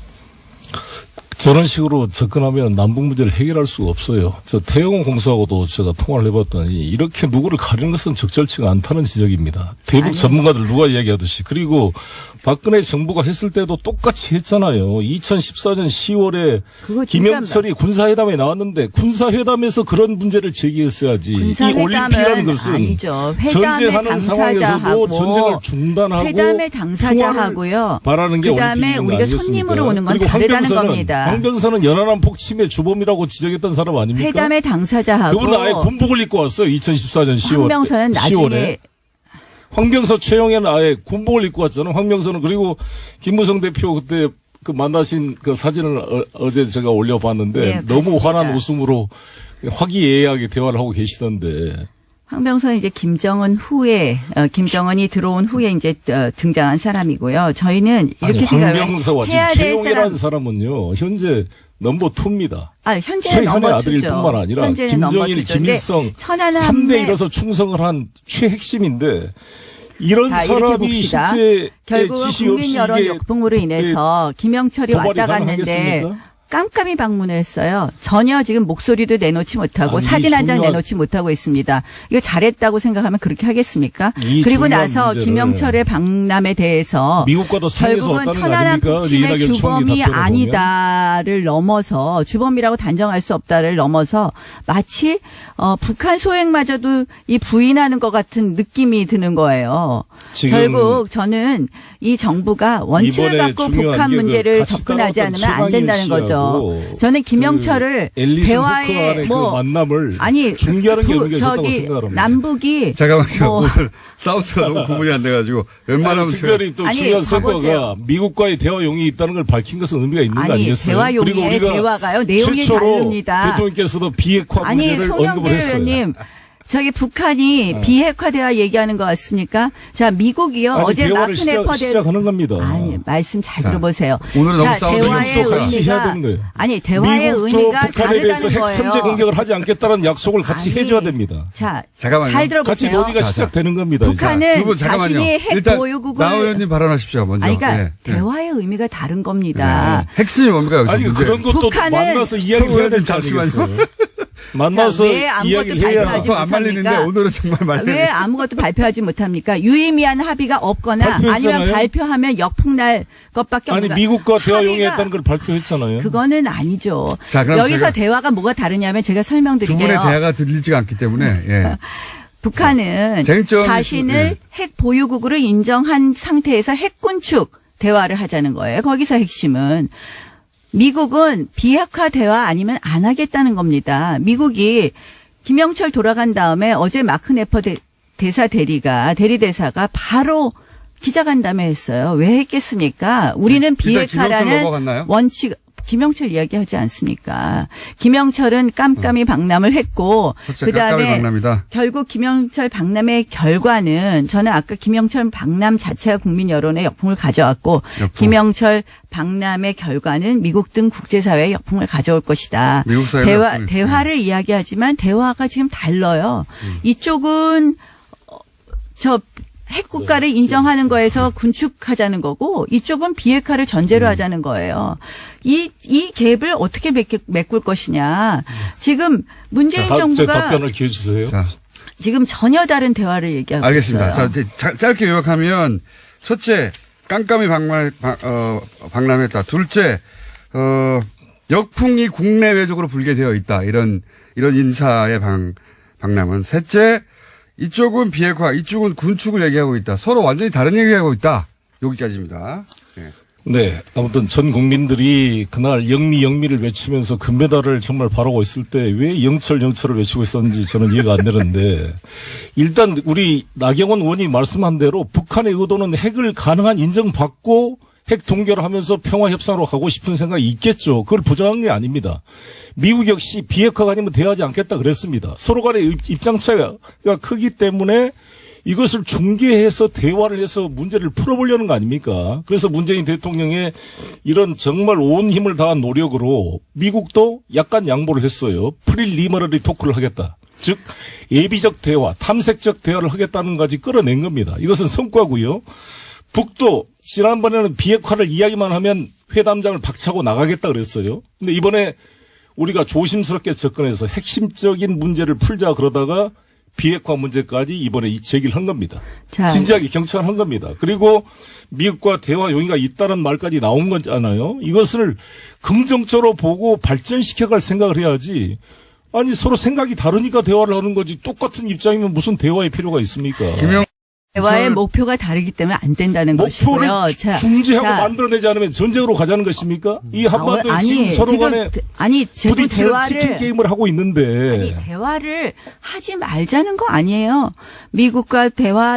저런 식으로 접근하면 남북 문제를 해결할 수가 없어요. 저 태영호 공수하고도 제가 통화를 해봤더니 이렇게 누구를 가리는 것은 적절치가 않다는 지적입니다. 대북 전문가들 누가 이야기하듯이. 그리고 박근혜 정부가 했을 때도 똑같이 했잖아요. 2014년 10월에 김영철이 군사회담에 나왔는데 군사회담에서 그런 문제를 제기했어야지. 이 올림픽이라는 것은 아니죠. 전쟁하는 상황에서도 전쟁을 중단하고 회담의 당사자하고요. 바라는 게 그다음에 올림픽이 우리가 아니겠습니까? 손님으로 오는 건 그리고 다르다는 겁니다. 황병선은 연안함 폭침의 주범이라고 지적했던 사람 아닙니까? 회담의 당사자하고 그분은 아예 군복을 입고 왔어요. 2014년 10월. 황병선은 나중에 황병서 최영애는 아예 군복을 입고 왔잖아요. 황병선은. 그리고 김무성 대표 그때 그 만나신 그 사진을 어제 제가 올려봤는데 네, 너무 맞습니다. 환한 웃음으로 화기애애하게 대화를 하고 계시던데. 황병선은 이제 김정은 후에 김정은이 들어온 후에 이제 등장한 사람이고요. 저희는 이렇게 생각해요. 황병서와 지금 해야 될 최영애라는 사람은요. 현재 넘버 2입니다. 현재는 최현의 넘버 2죠. 아들일 뿐만 아니라 김정일, 김일성 3대 1에서 충성을 한 최핵심인데 이런 자, 이렇게 사람이 봅시다. 실제 결국 지시 국민 없이 여론 이게 역풍으로 인해서 김영철이 도발이 왔다 갔는데 가능하겠습니까? 깜깜이 방문을 했어요. 전혀 지금 목소리도 내놓지 못하고 아니, 사진 한 장 중요한- 내놓지 못하고 있습니다. 이거 잘했다고 생각하면 그렇게 하겠습니까? 이 그리고 중요한 나서 문제를 김영철의 방남에 대해서 미국과도 상의해서 결국은 왔다는 거 천안함 아닙니까? 폭침의 이낙연 총리 주범이 답변을 아니다를 넘어서 주범이라고 단정할 수 없다를 넘어서 마치 북한 소행마저도 이 부인하는 것 같은 느낌이 드는 거예요. 지금 결국 저는 이 정부가 원칙을 이번에 갖고 중요한 북한 게 그 문제를 같이 접근하지 따라왔던 않으면 안 된다는 최강일 거죠. 씨하고 저는 김영철을 앨리슨 대화에 후크간의 그 만남을 아니 중계하는 게 의미가 있었다고 저기 생각을 합니다. 남북이 잠깐만요. 뭐- 오늘 사우트가 너무 구분이 안 돼가지고 웬만하면 제가 특별히 또 아니, 중요한 봐보세요. 선거가 미국과의 대화 용이 있다는 걸 밝힌 것은 의미가 있는 거 아니 아니겠어요? 대화 그리고 용의 우리가 대화가요 내용이 최초로 다릅니다. 대통령께서도 비핵화 아니 문제를 언급을 송영길 했어요. 의원님 저기 북한이 비핵화 대화 얘기하는 것 같습니까? 자 미국이요 아니, 어제 대화를 마크네퍼 시작하는 겁니다. 아니 말씀 잘 자, 들어보세요. 오늘은 너무 싸우는 대화의 미국도 같이 해야 의미가 되는 거예요. 아니 대화의 미국도 의미가 북한에 대해서 다르다는 핵 선제 거예요. 공격을 하지 않겠다는 약속을 같이 아니, 해줘야 됩니다. 자, 잠깐만요. 잘 같이 들어보세요. 논의가 시작되는 겁니다. 이제. 북한은 두 분 잠깐만요. 자신이 핵 일단 보유국을 나 의원님 발언하십시오. 먼저. 아니, 그러니까 예, 예. 대화의 의미가 다른 겁니다. 네. 핵심이 뭡니까 여기서 아니 문제. 그런 것도 북한은 만나서 이야기를 해야 될 거 잠시만요. 아니겠어요? 만나서 자, 왜 아무것도 이야기를 해야 발표하지 안 말리는데 못합니까? 오늘은 정말 말리는. 왜 아무것도 발표하지 못합니까? 유의미한 합의가 없거나 발표했잖아요. 아니면 발표하면 역풍날 것밖에 아니 없는 미국과 대화 합의가- 용이했다는 걸 발표했잖아요. 그거는 아니죠. 자, 그럼 여기서 제가- 대화가 뭐가 다르냐면 제가 두 설명드릴게요. 분의 대화가 들리지가 않기 때문에 예. 북한은 쟁점이 자신을 예. 핵 보유국으로 인정한 상태에서 핵군축 대화를 하자는 거예요. 거기서 핵심은 미국은 비핵화 대화 아니면 안 하겠다는 겁니다. 미국이 김영철 돌아간 다음에 어제 마크네퍼 대리대사가 바로 기자간담회 했어요. 왜 했겠습니까? 우리는 일단 김영철 비핵화라는 넘어갔나요? 원칙 김영철 이야기하지 않습니까? 김영철은 깜깜이 방남을 했고 첫째 깜깜이 그다음에 방남이다. 결국 김영철 방남의 결과는 저는 아까 김영철 방남 자체가 국민 여론의 역풍을 가져왔고 역풍. 김영철 방남의 결과는 미국 등 국제사회의 역풍을 가져올 것이다. 미국 사회의 역풍이. 대화를 이야기하지만 대화가 지금 달라요. 이쪽은 저 핵국가를 인정하는 거에서 군축하자는 거고 이쪽은 비핵화를 전제로 하자는 거예요. 이 갭을 어떻게 메꿀 것이냐. 지금 문재인 제 정부가 답변을 기회 주세요. 자, 지금 전혀 다른 대화를 얘기하고 알겠습니다. 있어요. 자, 이제 짧게 요약하면 첫째 깜깜이 방남했다. 둘째 역풍이 국내외적으로 불게 되어 있다. 이런 인사의 방남은 셋째 이쪽은 비핵화, 이쪽은 군축을 얘기하고 있다. 서로 완전히 다른 얘기하고 있다. 여기까지입니다. 네. 네. 아무튼 전 국민들이 그날 영미를 외치면서 금메달을 정말 바라고 있을 때 왜 영철을 외치고 있었는지 저는 이해가 안 되는데 일단 우리 나경원 의원이 말씀한 대로 북한의 의도는 핵을 가능한 인정받고 핵 동결하면서 평화협상으로 가고 싶은 생각이 있겠죠. 그걸 부정한 게 아닙니다. 미국 역시 비핵화가 아니면 대화하지 않겠다 그랬습니다. 서로 간의 입장 차이가 크기 때문에 이것을 중개해서 대화를 해서 문제를 풀어보려는 거 아닙니까? 그래서 문재인 대통령의 이런 정말 온 힘을 다한 노력으로 미국도 약간 양보를 했어요. 프릴리머러리 토크를 하겠다. 즉 예비적 대화, 탐색적 대화를 하겠다는 것까지 끌어낸 겁니다. 이것은 성과고요. 북도 지난번에는 비핵화를 이야기만 하면 회담장을 박차고 나가겠다 그랬어요. 근데 이번에 우리가 조심스럽게 접근해서 핵심적인 문제를 풀자 그러다가 비핵화 문제까지 이번에 제기를 한 겁니다. 자, 진지하게 경청한 겁니다. 그리고 미국과 대화 용의가 있다는 말까지 나온 거잖아요. 이것을 긍정적으로 보고 발전시켜갈 생각을 해야지. 아니 서로 생각이 다르니까 대화를 하는 거지. 똑같은 입장이면 무슨 대화의 필요가 있습니까? 대화의 목표가 다르기 때문에 안 된다는 목표를 것이고요. 중재하고 만들어내지 않으면 전쟁으로 가자는 것입니까? 이 한반도에 지금 서로 간에 부딪히는 치킨 게임을 하고 있는데. 대화를 하지 말자는 거 아니에요. 미국과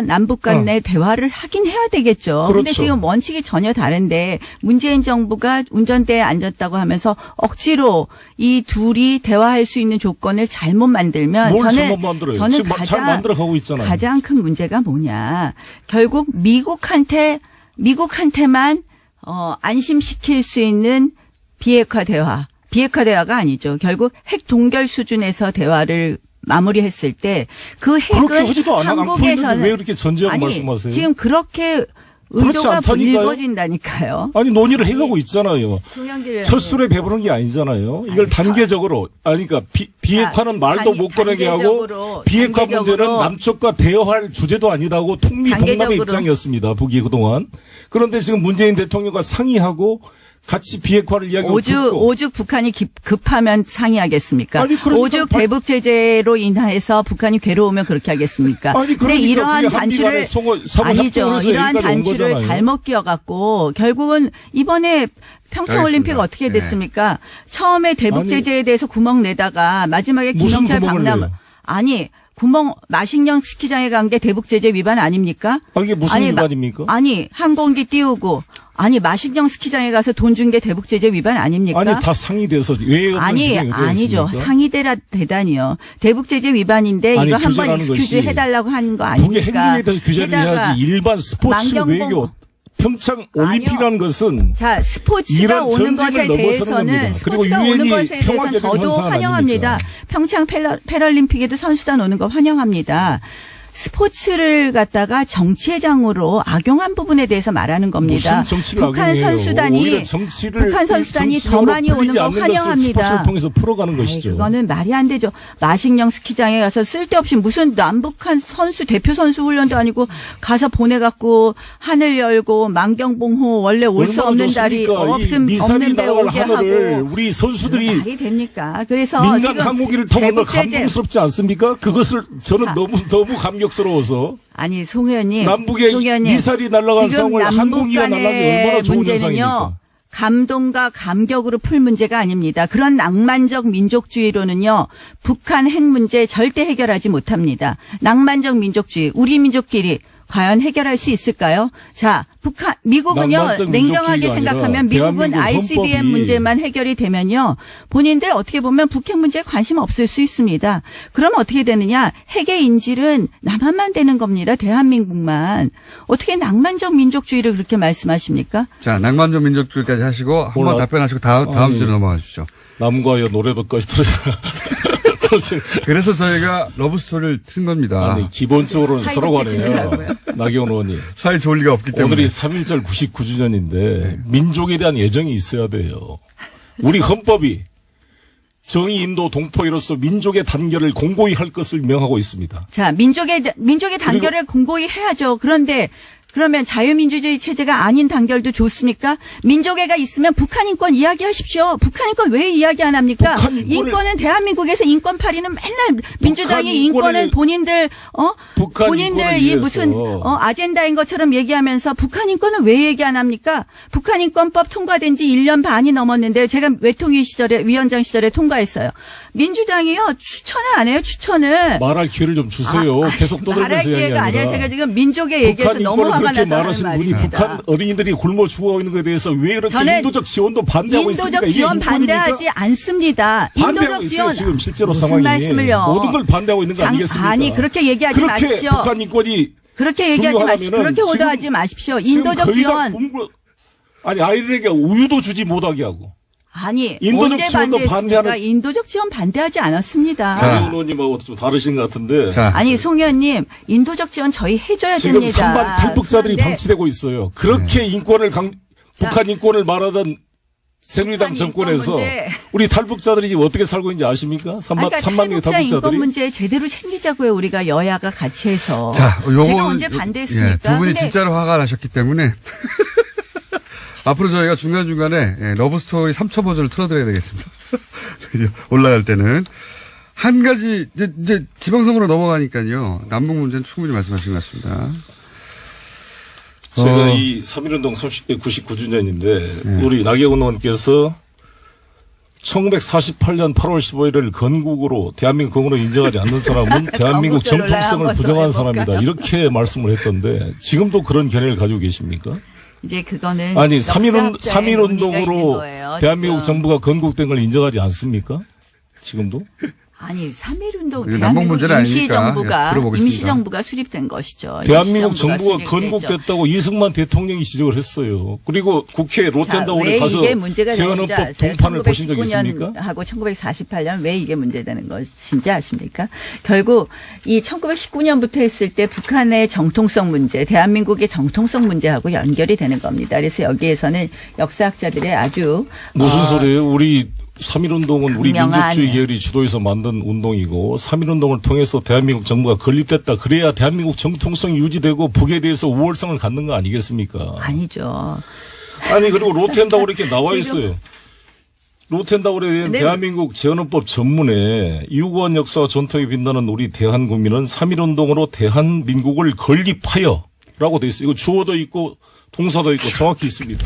남북 간의 대화를 하긴 해야 되겠죠. 그런데 그렇죠. 지금 원칙이 전혀 다른데 문재인 정부가 운전대에 앉았다고 하면서 억지로 이 둘이 대화할 수 있는 조건을 잘못 만들면 뭘 잘못 만들어요? 저는 지금 잘 만들어가고 있잖아요. 가장 큰 문제가 뭐냐. 결국 미국한테만 안심시킬 수 있는 비핵화 대화가 아니죠. 결국 핵 동결 수준에서 대화를 마무리했을 때 그 핵은 그렇게 하지도 한국에서는 왜 그렇게 전제하고 말씀하세요? 지금 그렇게 의도가 불거진다니까요. 아니 논의를 해가고 있잖아요. 철수에 배부른 게 아니잖아요. 이걸 단계적으로 그러니까 비핵화는 말도 못 꺼내게 하고 비핵화 문제는 남쪽과 대화할 주제도 아니다고 통미동남의 입장이었습니다. 북이 그동안. 그런데 지금 문재인 대통령과 상의하고 같이 비핵화를 이야기하고 오죽 북한이 급하면 상의하겠습니까? 아니, 그러니까 오죽 대북 제재로 인해서 북한이 괴로우면 그렇게 하겠습니까? 아니, 그러니까 근데 이러한 단추를 아니죠. 이러한 단추를 잘못 끼워갖고 결국은 이번에 평창올림픽 어떻게 됐습니까? 처음에 대북 제재에 대해서 구멍 내다가 마지막에 김영철 박람 마식령 스키장에 간 게 대북 제재 위반 아닙니까? 이게 무슨 위반입니까? 항공기 띄우고 마식령 스키장에 가서 돈 준 게 대북 제재 위반 아닙니까? 다 상의돼서 왜 아니죠. 상의되다니요. 대북 제재 위반인데 이거 한번 익스큐즈 해달라고 한 거 아닙니까? 북의 행동에 대해서 규제를 해야지. 일반 스포츠 외교 평창 올림픽이라는 것은 스포츠가 오는 것에 대해서는 저도 환영합니다. 아닙니까? 평창 패럴림픽에도 선수단 오는 거 환영합니다. 스포츠를 갖다가 정치회장으로 악용한 부분에 대해서 말하는 겁니다. 무슨 정치를 악용해요? 북한 선수단이 더 많이 오는 거 환영합니다. 스포츠를 통해서 풀어가는 것이죠. 그거는 말이 안 되죠. 마식령 스키장에 가서 쓸데없이 무슨 남북한 대표 선수 훈련도 아니고 가서 보내갖고 하늘 열고 만경봉호 원래 올 수 없는 달이 없는 데 오게 하고 우리 선수들이 말이 됩니까? 그래서 민간 항공기를 타고 거 감동스럽지 않습니까? 그것을 저는 너무 감격스러워서. 송 의원님. 남북의 미사일이 날아간 상황을 항공기가 날아가면 얼마나 좋은 현상입니까? 감동과 감격으로 풀 문제가 아닙니다. 그런 낭만적 민족주의로는요. 북한 핵 문제 절대 해결하지 못합니다. 낭만적 민족주의. 우리 민족끼리 과연 해결할 수 있을까요? 미국은요, 냉정하게 생각하면 미국은 ICBM 문제만 해결이 되면요, 본인들 어떻게 보면 북핵 문제에 관심 없을 수 있습니다. 그럼 어떻게 되느냐? 핵의 인질은 남한만 되는 겁니다. 대한민국만. 어떻게 낭만적 민족주의를 그렇게 말씀하십니까? 자, 낭만적 민족주의까지 하시고, 한번 답변하시고 다음 주로 넘어가 주시죠. 남과여 노래도까지 들으잖아. 그래서 저희가 러브스토리를 튼 겁니다. 기본적으로는 서로 간에요. 나경원 의원님. 사이 좋을 리가 없기 때문에. 오늘이 3.1절 99주년인데 민족에 대한 애정이 있어야 돼요. 우리 헌법이 정의, 인도, 동포이로서 민족의 단결을 공고히 할 것을 명하고 있습니다. 자, 민족의 단결을 공고히 해야죠. 그런데 그러면 자유민주주의 체제가 아닌 단결도 좋습니까? 민족애가 있으면 북한 인권 이야기하십시오. 북한 인권 왜 이야기 안 합니까? 인권은 대한민국에서 인권파리는 맨날 민주당이 인권은 본인들 본인들 이 무슨 아젠다인 것처럼 얘기하면서 북한 인권은 왜 얘기 안 합니까? 북한 인권법 통과된 지 1년 반이 넘었는데 제가 외통위 시절에 위원장 시절에 통과했어요. 민주당이요 추천을 안 해요. 추천을 말할 기회를 좀 주세요. 계속 떠들면서 말할 기회가 아니라 제가 지금 민족의 얘기에서 너무 화가 그렇게 나서 말하시는 분이 말입니다. 북한 어린이들이 굶어 죽어가고 있는 것에 대해서 왜 이렇게 인도적 지원도 반대하고 있습니까? 인도적 지원 반대하지 않습니다. 반대하고 인도적 있어요. 지원 지금 실제로 무슨 상황이 말씀을요? 모든 걸 반대하고 있는 거 아니겠습니까? 아니 그렇게 얘기하지 그렇게 마십시오. 북한 인권이 그렇게 얘기하지 마십시오. 중요하다면은 그렇게 지금- 오도하지 마십시오. 지금 인도적 거의 다 지원 굶고 아니 아이들에게 우유도 주지 못하게 하고 아니 인도적 언제 지원도 반대했습니까? 반대하는- 인도적 지원 반대하지 않았습니다. 자. 장 의원님하고 좀 다르신 것 같은데 자, 아니 송 의원님 인도적 지원 저희 해줘야 지금 됩니다. 3만 탈북자들이 그런데 방치되고 있어요. 그렇게 인권을 북한 인권을 말하던 새누리당 북한 정권에서 인권 문제. 우리 탈북자들이 지금 어떻게 살고 있는지 아십니까? 3만 그러니까 3만 명의 탈북자 인권 탈북자들이 문제 제대로 챙기자고요. 우리가 여야가 같이 해서. 자, 요거 제가 언제 반대했습니까? 두 분이 근데 진짜로 화가 나셨기 때문에 앞으로 저희가 중간중간에 러브스토리 3초 버전을 틀어드려야 되겠습니다. 올라갈 때는. 한 가지, 이제 지방선거로 넘어가니까요. 남북 문제는 충분히 말씀하신 것 같습니다. 제가 이 3.1운동 99주년인데 우리 나경원 의원께서 1948년 8월 15일을 건국으로 대한민국 건국으로 인정하지 않는 사람은 대한민국 건국절 논란 정통성을 한번 더 부정한 해볼까요? 사람이다. 이렇게 말씀을 했던데 지금도 그런 견해를 가지고 계십니까? 이제 그거는 아니 역사학자의 논의가 있는 3.1운동으로 거예요, 대한민국 지금. 정부가 건국된 걸 인정하지 않습니까? 지금도? 아니 3.1운동 이거 남북 문제는 아니니까 예, 들어보겠습니다. 임시정부가 수립된 것이죠. 대한민국 정부가 수립되죠. 건국됐다고 이승만 대통령이 지적을 했어요. 그리고 국회 자, 로텐다운에 왜 가서 이게 문제가 되는지 재헌헌법 아세요? 동판을 보신 적 있습니까? 1919년하고 1948년 왜 이게 문제되는 것인지 아십니까? 결국 이 1919년부터 했을 때 북한의 정통성 문제, 대한민국의 정통성 문제하고 연결이 되는 겁니다. 그래서 여기에서는 역사학자들의 아주 무슨 소리예요? 우리 3.1운동은 우리 분명한 민족주의 계열이 주도해서 만든 운동이고 3.1운동을 통해서 대한민국 정부가 건립됐다. 그래야 대한민국 정통성이 유지되고 북에 대해서 우월성을 갖는 거 아니겠습니까? 아니죠. 아니 그리고 로텐다운 이렇게 나와 지금- 있어요. 로텐다운에 대한 네. 대한민국 재헌헌법 전문에 유구한 역사와 전통에 빛나는 우리 대한국민은 3.1운동으로 대한민국을 건립하여 라고 돼 있어요. 이거 주어도 있고 동사도 있고 정확히 있습니다.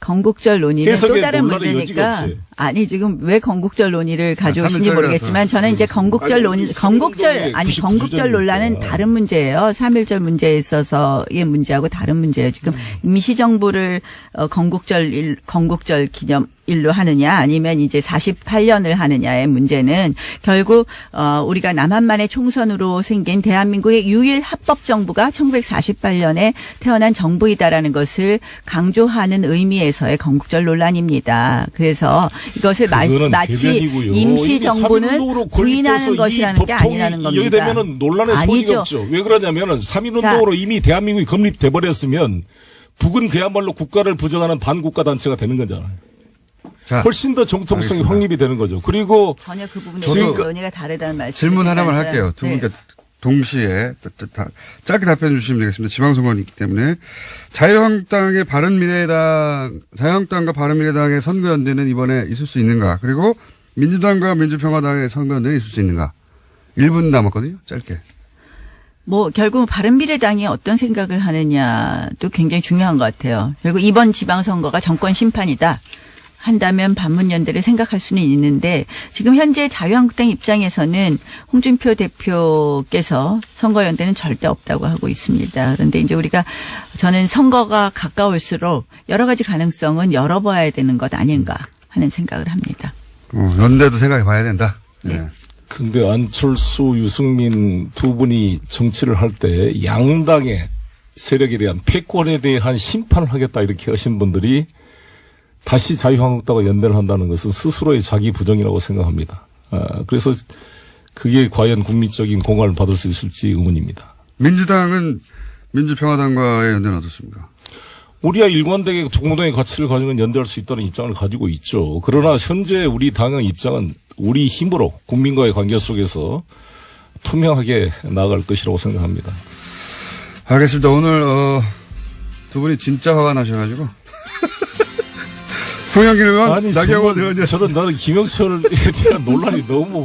건국절 논의는 또 해석에 다른 논란의 여지가 문제니까 없어요. 아니 지금 왜 건국절 논의를 가져오신지 3.1절이라서. 모르겠지만 저는 이제 건국절 아니, 논의 우리 건국절 3.1운동의 아니 99 건국절 논란은 주년이니까. 다른 문제예요. 3.1절 문제에 있어서의 문제하고 다른 문제예요. 지금 임시정부를 건국절 기념일로 하느냐 아니면 이제 48년을 하느냐의 문제는 결국 우리가 남한만의 총선으로 생긴 대한민국의 유일 합법 정부가 1948년에 태어난 정부이다라는 것을 강조하는 의미에서의 건국절 논란입니다. 그래서 이것을 그거는 마치 개변이고요. 임시정부는 이미 3.1운동으로 부인하는 건립돼서 것이라는 이 게 법통이 아니라는 겁니다. 이게 되면은 논란의 소지가 아니죠. 없죠. 왜 그러냐면은 3.1운동으로 이미 대한민국이 건립돼 버렸으면 북은 그야말로 국가를 부정하는 반국가 단체가 되는 거잖아요. 자, 훨씬 더 정통성이 알겠습니다. 확립이 되는 거죠. 그리고 전혀 그 부분에 저도 대해서 논의가 다르다는 말씀. 질문 하나만 할게요. 두 분께 동시에 짧게 답변 주시면 되겠습니다. 지방선거이기 때문에 자유한국당과 바른미래당의 선거연대는 이번에 있을 수 있는가? 그리고 민주당과 민주평화당의 선거연대는 있을 수 있는가? 1분 남았거든요. 짧게. 뭐 결국 바른미래당이 어떤 생각을 하느냐도 굉장히 중요한 것 같아요. 결국 이번 지방선거가 정권 심판이다. 한다면 반문연대를 생각할 수는 있는데 지금 현재 자유한국당 입장에서는 홍준표 대표께서 선거연대는 절대 없다고 하고 있습니다. 그런데 이제 우리가 저는 선거가 가까울수록 여러 가지 가능성은 열어봐야 되는 것 아닌가 하는 생각을 합니다. 연대도 생각해 봐야 된다. 네. 근데 안철수, 유승민 두 분이 정치를 할 때 양당의 세력에 대한 패권에 대한 심판을 하겠다 이렇게 하신 분들이 다시 자유한국당과 연대를 한다는 것은 스스로의 자기 부정이라고 생각합니다. 그래서 그게 과연 국민적인 공감을 받을 수 있을지 의문입니다. 민주당은 민주평화당과의 연대는 어떻습니까? 우리야 일관되게 동등의 가치를 가지고 연대할 수 있다는 입장을 가지고 있죠. 그러나 현재 우리 당의 입장은 우리 힘으로 국민과의 관계 속에서 투명하게 나아갈 것이라고 생각합니다. 알겠습니다. 오늘 두 분이 진짜 화가 나셔가지고. 송영길 의원, 나경원 의원이었습니다. 나는 김영철에 대한 논란이 너무